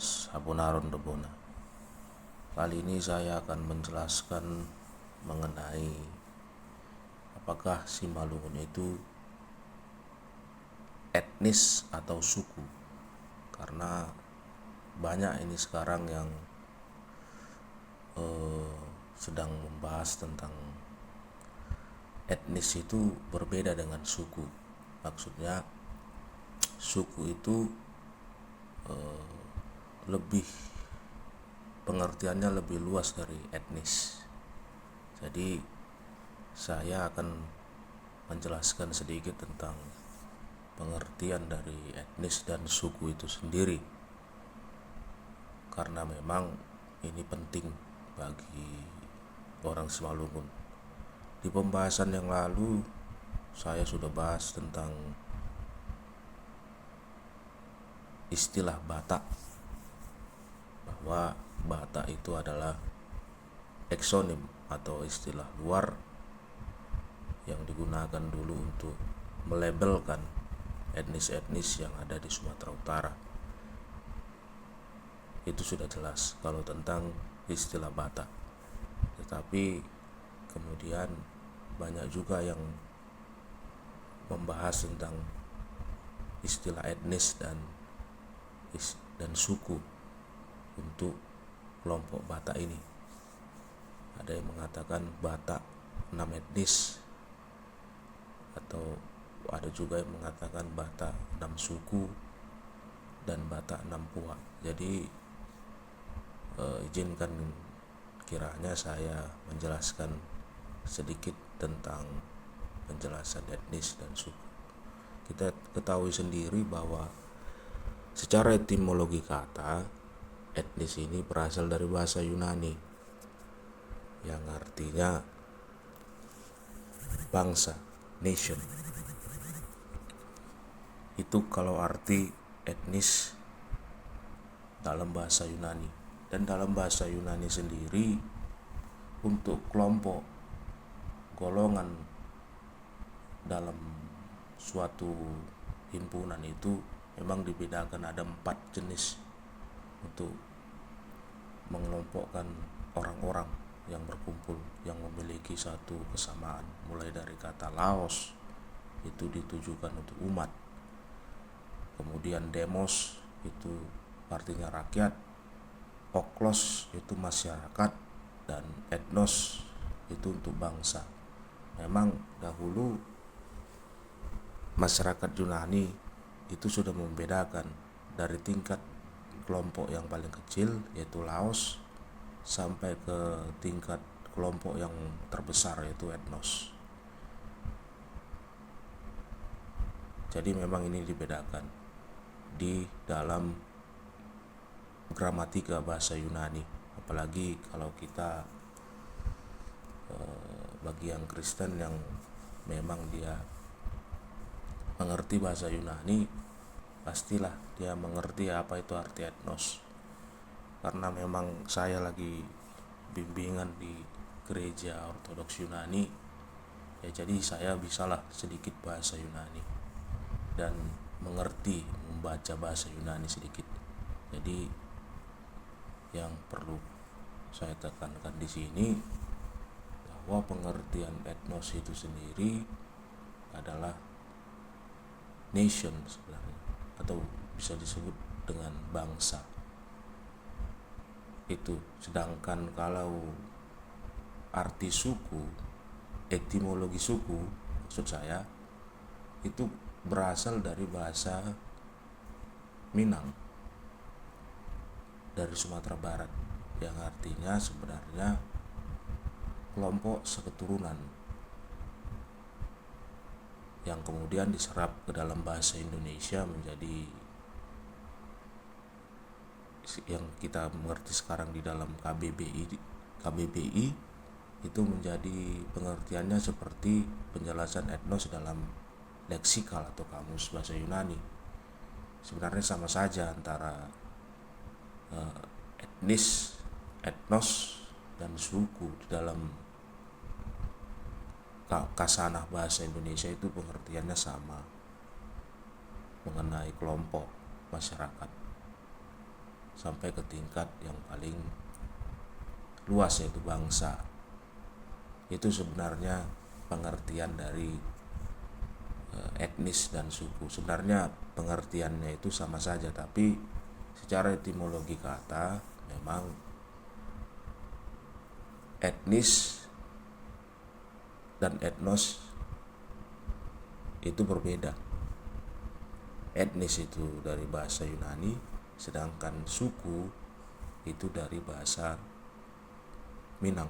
podcast Abonaron Debona. Kali ini saya akan menjelaskan mengenai apakah Simalungun itu etnis atau suku. Karena banyak ini sekarang yang sedang membahas tentang etnis itu berbeda dengan suku. Maksudnya suku itu lebih pengertiannya lebih luas dari etnis. Jadi saya akan menjelaskan sedikit tentang pengertian dari etnis dan suku itu sendiri, karena memang ini penting bagi orang Simalungun. Di pembahasan yang lalu saya sudah bahas tentang istilah Batak, bahwa Batak itu adalah eksonim atau istilah luar yang digunakan dulu untuk melabelkan etnis-etnis yang ada di Sumatera Utara. Itu sudah jelas kalau tentang istilah Batak. Tetapi kemudian banyak juga yang membahas tentang istilah etnis dan suku untuk kelompok Batak ini. Ada yang mengatakan Batak 6 etnis, atau ada juga yang mengatakan Batak 6 suku dan Batak 6 puak. Jadi izinkan kiranya saya menjelaskan sedikit tentang penjelasan etnis dan suku. Kita ketahui sendiri bahwa secara etimologi kata, etnis ini berasal dari bahasa Yunani yang artinya bangsa, nation. Itu kalau arti etnis dalam bahasa Yunani. Dan dalam bahasa Yunani sendiri, untuk kelompok golongan dalam suatu himpunan itu memang dibedakan, ada 4 jenis untuk mengelompokkan orang-orang yang berkumpul yang memiliki satu kesamaan. Mulai dari kata Laos, itu ditujukan untuk umat. Kemudian demos itu artinya rakyat, oklos itu masyarakat, dan etnos itu untuk bangsa. Memang dahulu masyarakat Yunani itu sudah membedakan dari tingkat kelompok yang paling kecil yaitu Laos sampai ke tingkat kelompok yang terbesar yaitu etnos. Jadi memang ini dibedakan di dalam gramatika bahasa Yunani. Apalagi kalau kita bagi yang Kristen yang memang dia mengerti bahasa Yunani, pastilah dia mengerti apa itu arti etnos. Karena memang saya lagi bimbingan di gereja Ortodoks Yunani, ya jadi saya bisalah sedikit bahasa Yunani dan mengerti membaca bahasa Yunani sedikit. Jadi yang perlu saya tekankan di sini bahwa pengertian etnos itu sendiri adalah nation sebenarnya, atau bisa disebut dengan bangsa itu. Sedangkan kalau arti suku, etimologi suku maksud saya, itu berasal dari bahasa Minang, dari Sumatera Barat, yang artinya sebenarnya kelompok seketurunan, yang kemudian diserap ke dalam bahasa Indonesia menjadi yang kita mengerti sekarang di dalam KBBI itu menjadi pengertiannya seperti penjelasan etnos dalam leksikal atau kamus bahasa Yunani. Sebenarnya sama saja antara etnis, etnos, dan suku. Di dalam kasanah bahasa Indonesia itu pengertiannya sama mengenai kelompok masyarakat. sampai ke tingkat yang paling luas, yaitu bangsa. Itu sebenarnya pengertian dari etnis dan suku. Sebenarnya pengertiannya itu sama saja, tapi secara etimologi kata memang etnis dan etnos itu berbeda. Etnis itu dari bahasa Yunani, sedangkan suku itu dari bahasa Minang.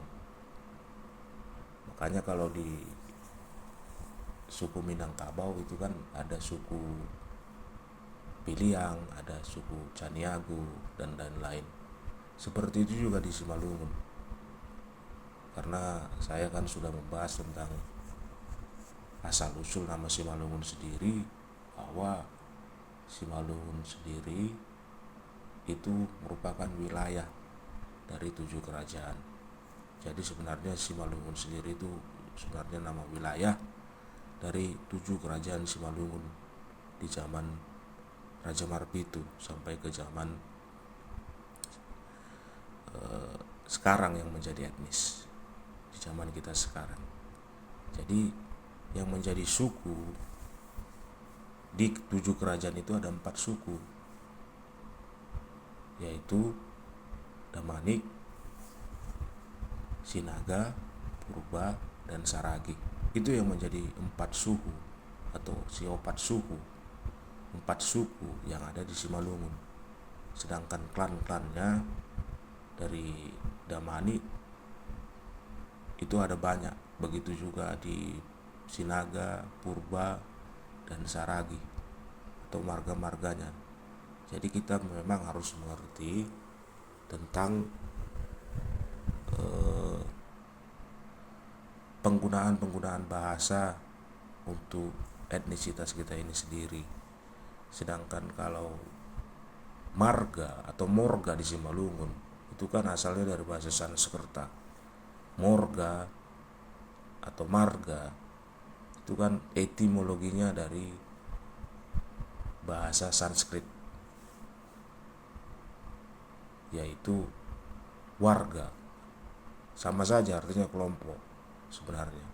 Makanya kalau di suku Minangkabau itu kan ada suku Piliang, ada suku Caniago, dan lain-lain. Seperti itu juga di Simalungun. Karena saya kan sudah membahas tentang asal-usul nama Simalungun sendiri, bahwa Simalungun sendiri itu merupakan wilayah dari 7 kerajaan. Jadi sebenarnya Simalungun sendiri itu sebenarnya nama wilayah dari 7 kerajaan Simalungun di zaman Raja Marpitu sampai ke zaman sekarang yang menjadi etnis di zaman kita sekarang. Jadi yang menjadi suku di 7 kerajaan itu ada 4 suku, yaitu Damanik, Sinaga, Purba, dan Saragi. Itu yang menjadi 4 suku atau Siopat suku, 4 suku yang ada di Simalungun. Sedangkan klan-klannya dari Damanik itu ada banyak, begitu juga di Sinaga, Purba, dan Saragi atau marga-marganya. Jadi kita memang harus mengerti tentang penggunaan bahasa untuk etnisitas kita ini sendiri. Sedangkan kalau marga atau morga di Simalungun itu kan asalnya dari bahasa Sanskerta. Morga atau marga itu kan etimologinya dari bahasa Sanskrit, yaitu warga. Sama saja artinya kelompok sebenarnya.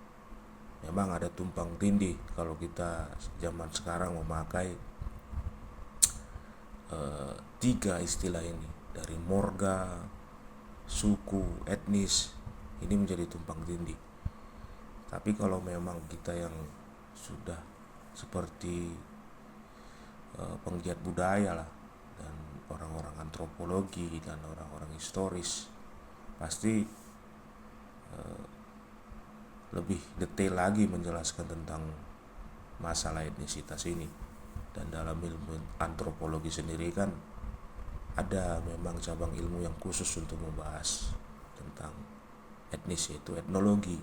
Memang ada tumpang tindih kalau kita zaman sekarang memakai 3 istilah ini, dari morga, suku, etnis, ini menjadi tumpang tindih. Tapi kalau memang kita yang sudah seperti penggiat budaya lah, dan orang-orang antropologi dan orang-orang historis, pasti lebih detail lagi menjelaskan tentang masalah etnisitas ini. Dan dalam ilmu antropologi sendiri kan ada memang cabang ilmu yang khusus untuk membahas tentang etnis, yaitu etnologi.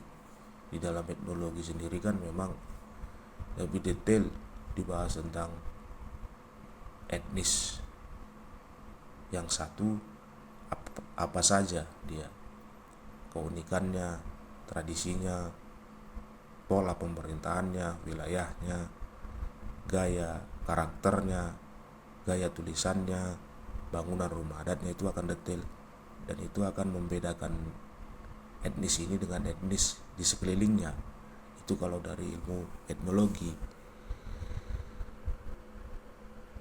Di dalam etnologi sendiri kan memang lebih detail dibahas tentang etnis yang satu apa saja dia, keunikannya, tradisinya, pola pemerintahannya, wilayahnya, gaya karakternya, gaya tulisannya, bangunan rumah adatnya, itu akan detail. Dan itu akan membedakan etnis ini dengan etnis di sekelilingnya. Itu kalau dari ilmu etnologi.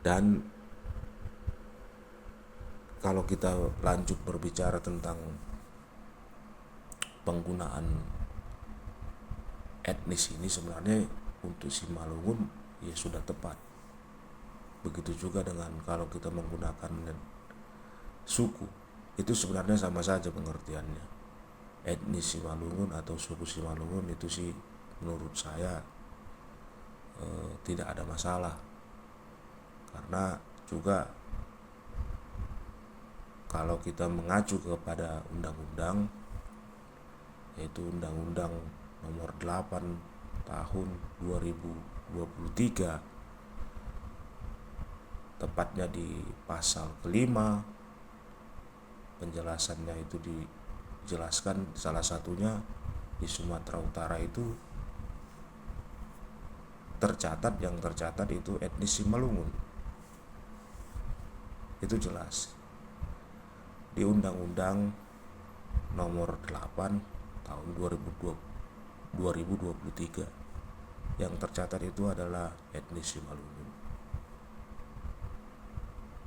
Dan kalau kita lanjut berbicara tentang penggunaan etnis ini, sebenarnya untuk Simalungun ya sudah tepat. Begitu juga dengan kalau kita menggunakan suku, itu sebenarnya sama saja pengertiannya. Etnis Simalungun atau suku Simalungun itu sih menurut saya tidak ada masalah. Karena juga kalau kita mengacu kepada undang-undang, yaitu Undang-Undang Nomor 8 Tahun 2023, tepatnya di pasal kelima, penjelasannya itu dijelaskan salah satunya di Sumatera Utara itu yang tercatat itu etnis Simalungun. Itu jelas. di Undang-Undang nomor 8 tahun 2023 yang tercatat itu adalah etnis Simalungun.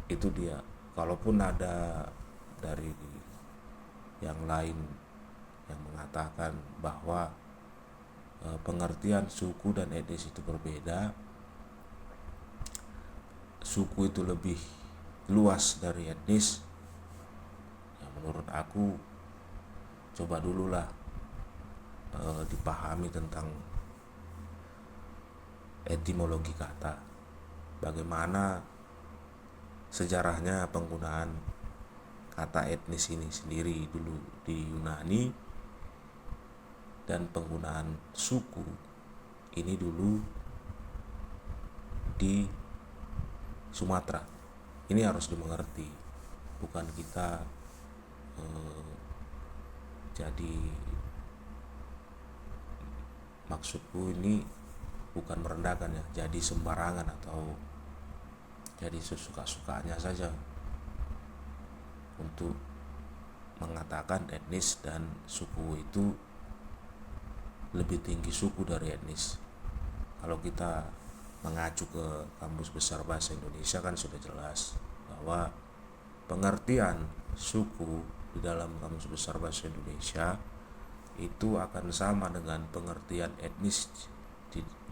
Itu dia. Kalaupun ada dari yang lain yang mengatakan bahwa pengertian suku dan etnis itu berbeda, suku itu lebih luas dari etnis, ya menurut aku coba dululah dipahami tentang etimologi kata, bagaimana sejarahnya penggunaan kata etnis ini sendiri dulu di Yunani, dan penggunaan suku ini dulu di Sumatera. Ini harus dimengerti, bukan kita jadi maksudku ini bukan merendahkan ya, jadi sembarangan atau jadi sesuka-sukanya saja untuk mengatakan etnis dan suku itu lebih tinggi suku dari etnis. Kalau kita mengacu ke Kamus Besar Bahasa Indonesia kan sudah jelas bahwa pengertian suku di dalam Kamus Besar Bahasa Indonesia itu akan sama dengan pengertian etnis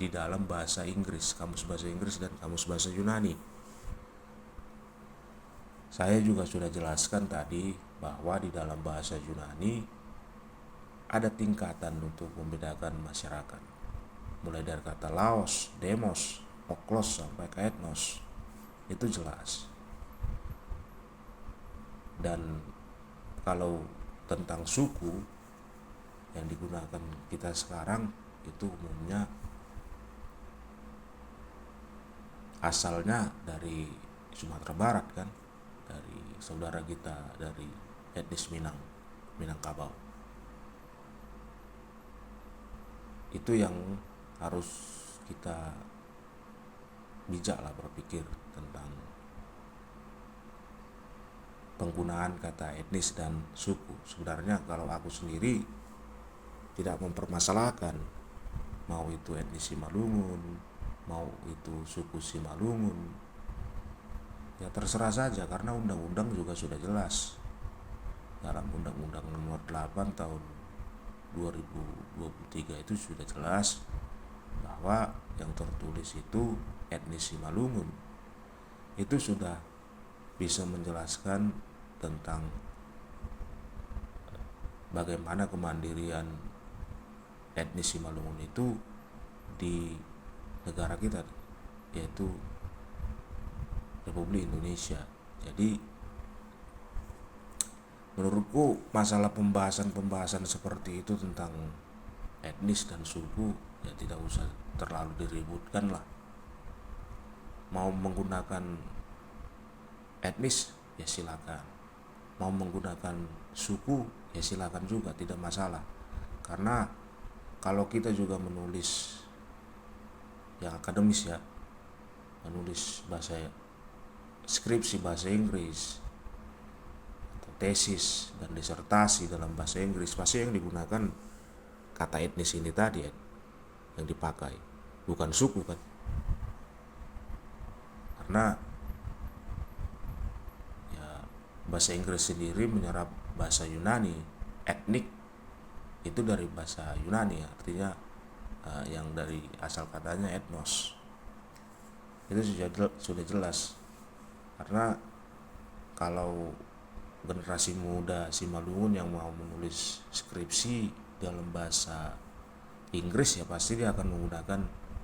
di dalam bahasa Inggris, Kamus Bahasa Inggris dan Kamus Bahasa Yunani. Saya juga sudah jelaskan tadi bahwa di dalam bahasa Yunani ada tingkatan untuk membedakan masyarakat, mulai dari kata laos, demos, oklos sampai ke etnos. Itu jelas. Dan kalau tentang suku yang digunakan kita sekarang itu umumnya asalnya dari Sumatera Barat kan, dari saudara kita dari etnis Minangkabau. Itu yang harus kita bijaklah berpikir tentang penggunaan kata etnis dan suku. Sebenarnya kalau aku sendiri tidak mempermasalahkan mau itu etnis Simalungun, mau itu suku Simalungun, ya terserah saja, karena undang-undang juga sudah jelas dalam Undang-Undang nomor 8 tahun 2023 itu sudah jelas bahwa yang tertulis itu etnis Simalungun. Itu sudah bisa menjelaskan tentang bagaimana kemandirian etnis Simalungun itu di negara kita, yaitu Republik Indonesia. Jadi menurutku masalah pembahasan seperti itu tentang etnis dan suku ya tidak usah terlalu diributkan lah. Mau menggunakan etnis ya silakan, mau menggunakan suku ya silakan juga, tidak masalah. Karena kalau kita juga menulis yang akademis ya, menulis bahasa skripsi bahasa Inggris, tesis dan disertasi dalam bahasa Inggris, pasti yang digunakan kata etnis ini tadi ya, yang dipakai, bukan suku kan. Karena ya bahasa Inggris sendiri menyerap bahasa Yunani, etnik itu dari bahasa Yunani, artinya yang dari asal katanya etnos. Itu sudah jelas. Karena kalau generasi muda Simalungun yang mau menulis skripsi dalam bahasa Inggris ya pasti dia akan menggunakan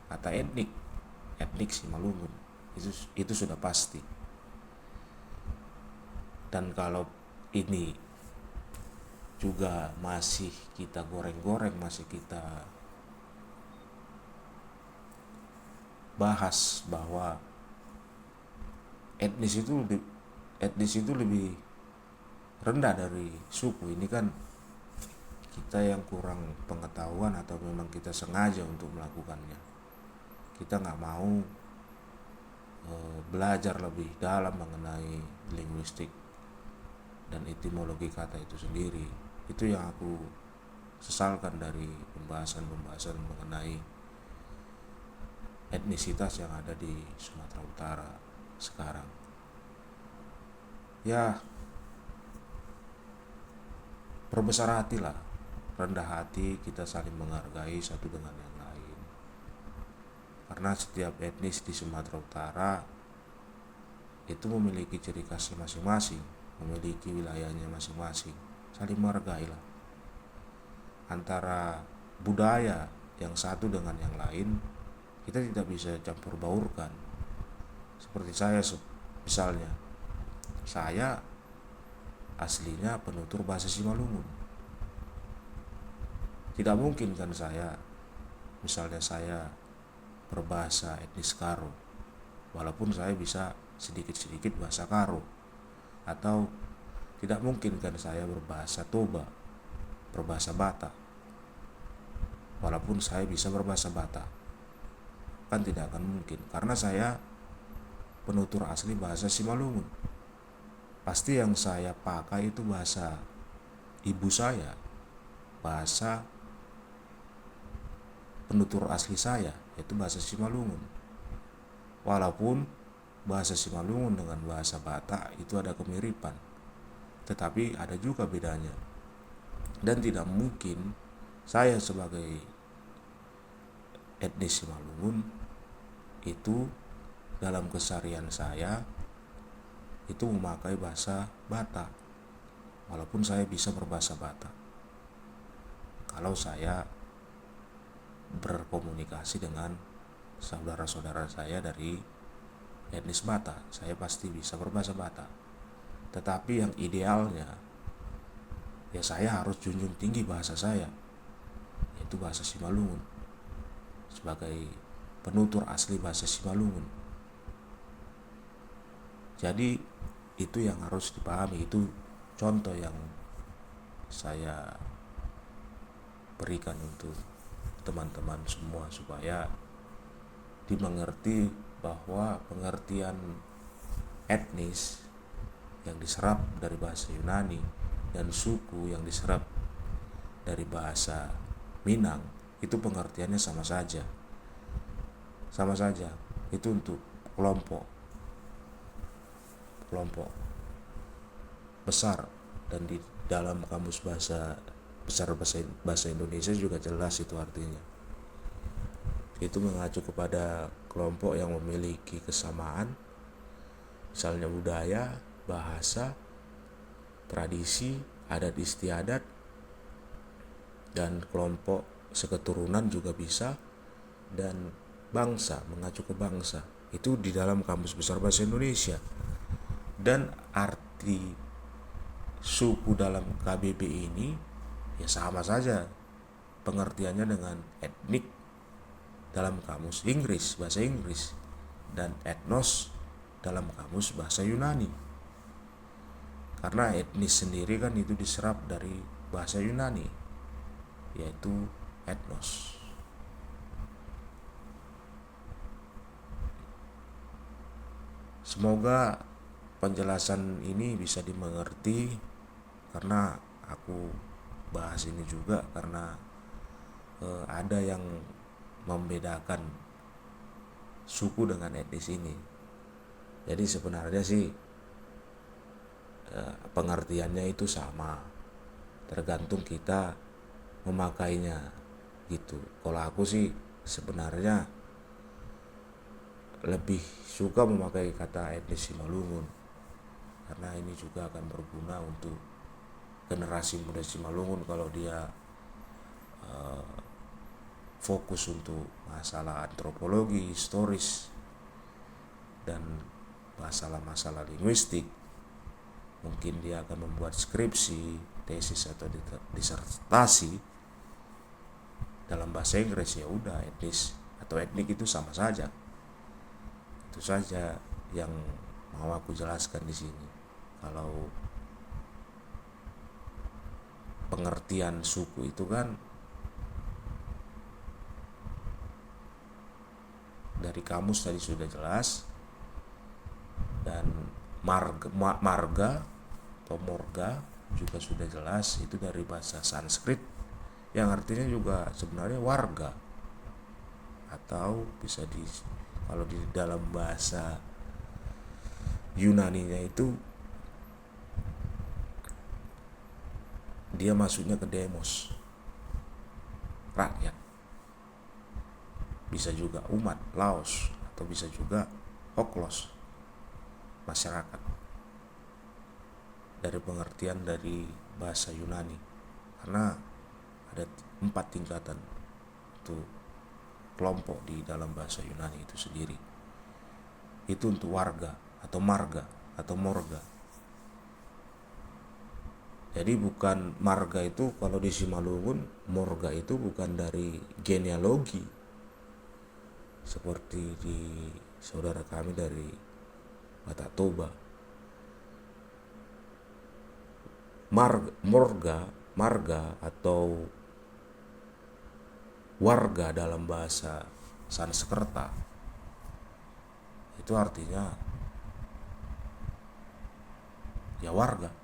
kata etnik Simalungun. Itu sudah pasti. Dan kalau ini juga masih kita goreng-goreng, masih kita bahas bahwa etnis itu lebih rendah dari suku, ini kan kita yang kurang pengetahuan atau memang kita sengaja untuk melakukannya. Kita nggak mau belajar lebih dalam mengenai linguistik dan etimologi kata itu sendiri. Itu yang aku sesalkan dari pembahasan mengenai etnisitas yang ada di Sumatera Utara sekarang. Ya, perbesar hati lah, rendah hati, kita saling menghargai satu dengan yang lain. Karena setiap etnis di Sumatera Utara itu memiliki ciri khasnya masing-masing, memiliki wilayahnya masing-masing. Saling menghargai lah. Antara budaya yang satu dengan yang lain, kita tidak bisa campur baurkan. Seperti saya misalnya, saya aslinya penutur bahasa Simalungun. Tidak mungkin kan misalnya saya berbahasa etnis Karo, walaupun saya bisa sedikit-sedikit bahasa Karo. Atau tidak mungkin kan saya berbahasa Toba, berbahasa Batak, walaupun saya bisa berbahasa Batak. Kan tidak akan mungkin, karena saya penutur asli bahasa Simalungun. Pasti yang saya pakai itu bahasa ibu saya, bahasa penutur asli saya, yaitu bahasa Simalungun. Walaupun bahasa Simalungun dengan bahasa Batak itu ada kemiripan, tetapi ada juga bedanya. Dan tidak mungkin saya sebagai etnis Simalungun itu dalam keseharian saya itu memakai bahasa Batak, walaupun saya bisa berbahasa Batak. Kalau saya berkomunikasi dengan saudara-saudara saya dari etnis Batak, saya pasti bisa berbahasa Batak. Tetapi yang idealnya, ya saya harus junjung tinggi bahasa saya, yaitu bahasa Simalungun, sebagai penutur asli bahasa Simalungun. Jadi itu yang harus dipahami, itu contoh yang saya berikan untuk teman-teman semua supaya dimengerti bahwa pengertian etnis yang diserap dari bahasa Yunani dan suku yang diserap dari bahasa Minang itu pengertiannya sama saja. Itu untuk kelompok besar, dan di dalam kamus bahasa besar bahasa Indonesia juga jelas itu artinya. Itu mengacu kepada kelompok yang memiliki kesamaan, misalnya budaya, bahasa, tradisi, adat istiadat, dan kelompok seketurunan juga bisa, dan bangsa, mengacu ke bangsa. Itu di dalam kamus besar bahasa Indonesia. Dan arti suku dalam KBB ini ya sama saja pengertiannya dengan etnik dalam kamus Inggris, bahasa Inggris, dan etnos dalam kamus bahasa Yunani. Karena etnis sendiri kan itu diserap dari bahasa Yunani, yaitu etnos. Semoga penjelasan ini bisa dimengerti, karena aku bahas ini juga karena ada yang membedakan suku dengan etnis ini. Jadi sebenarnya sih pengertiannya itu sama, tergantung kita memakainya gitu. Kalau aku sih sebenarnya lebih suka memakai kata etnis Simalungun, karena ini juga akan berguna untuk generasi muda Simalungun kalau dia fokus untuk masalah antropologi, historis, dan masalah-masalah linguistik. Mungkin dia akan membuat skripsi, tesis, atau disertasi dalam bahasa Inggris. Ya udah, etnis atau etnik itu sama saja. Itu saja yang mau aku jelaskan di sini. Kalau pengertian suku itu kan dari kamus tadi sudah jelas, dan marga atau morga juga sudah jelas, itu dari bahasa Sanskrit yang artinya juga sebenarnya warga, atau bisa kalau di dalam bahasa Yunaninya itu dia masuknya ke demos, rakyat, bisa juga umat, laos, atau bisa juga hoklos, masyarakat, dari pengertian dari bahasa Yunani. Karena ada 4 tingkatan itu kelompok di dalam bahasa Yunani itu sendiri. Itu untuk warga atau marga atau morga. Jadi bukan marga itu, kalau di Simalungun morga itu bukan dari genealogi seperti di saudara kami dari Batak Toba. Marga atau warga dalam bahasa Sanskerta itu artinya ya warga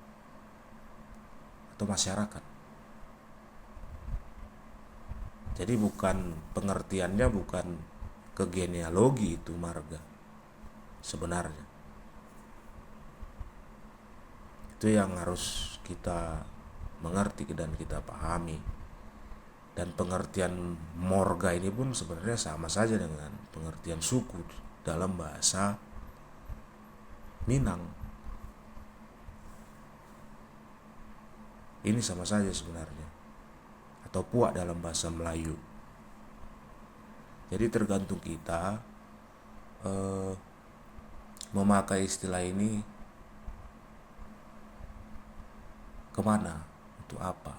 atau masyarakat. Jadi bukan, pengertiannya bukan ke genealogi itu marga sebenarnya. Itu yang harus kita mengerti dan kita pahami. Dan pengertian morga ini pun sebenarnya sama saja dengan pengertian suku dalam bahasa Minang. Ini sama saja sebenarnya, atau puak dalam bahasa Melayu. Jadi tergantung kita memakai istilah ini kemana, untuk apa.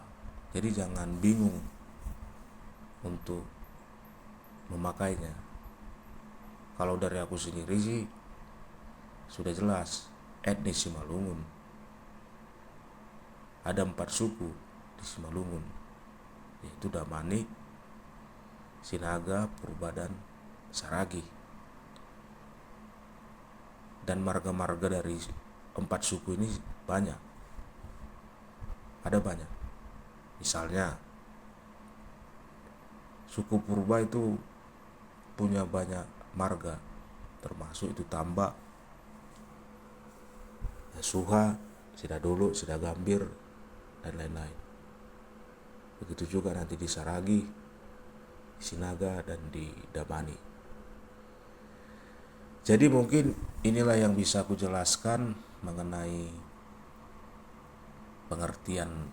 Jadi jangan bingung untuk memakainya. Kalau dari aku sendiri sih sudah jelas, etnis Simalungun. Ada 4 suku di Simalungun, yaitu Damanik, Sinaga, Purba, dan Saragi. Dan marga-marga dari 4 suku ini banyak. Ada banyak. Misalnya suku Purba itu punya banyak marga, termasuk itu Tambak, Suha, Sidadulu, Sidagambir, dan lain-lain. Begitu juga nanti di Saragi, di Sinaga, dan di Damani. Jadi mungkin inilah yang bisa aku jelaskan mengenai pengertian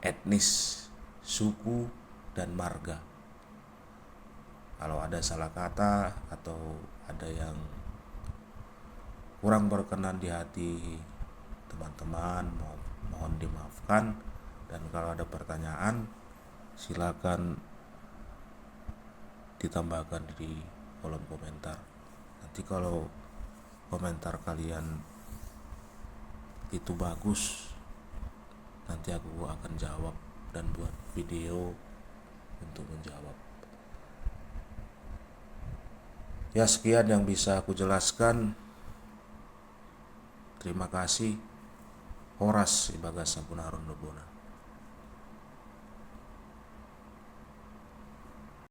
etnis, suku, dan marga. Kalau ada salah kata atau ada yang kurang berkenan di hati teman-teman, mohon dimaafkan. Dan kalau ada pertanyaan, silakan ditambahkan di kolom komentar. Nanti kalau komentar kalian itu bagus, nanti aku akan jawab dan buat video untuk menjawab. Ya, sekian yang bisa aku jelaskan. Terima kasih. Horas Ibagas Sampun Harun Lebona.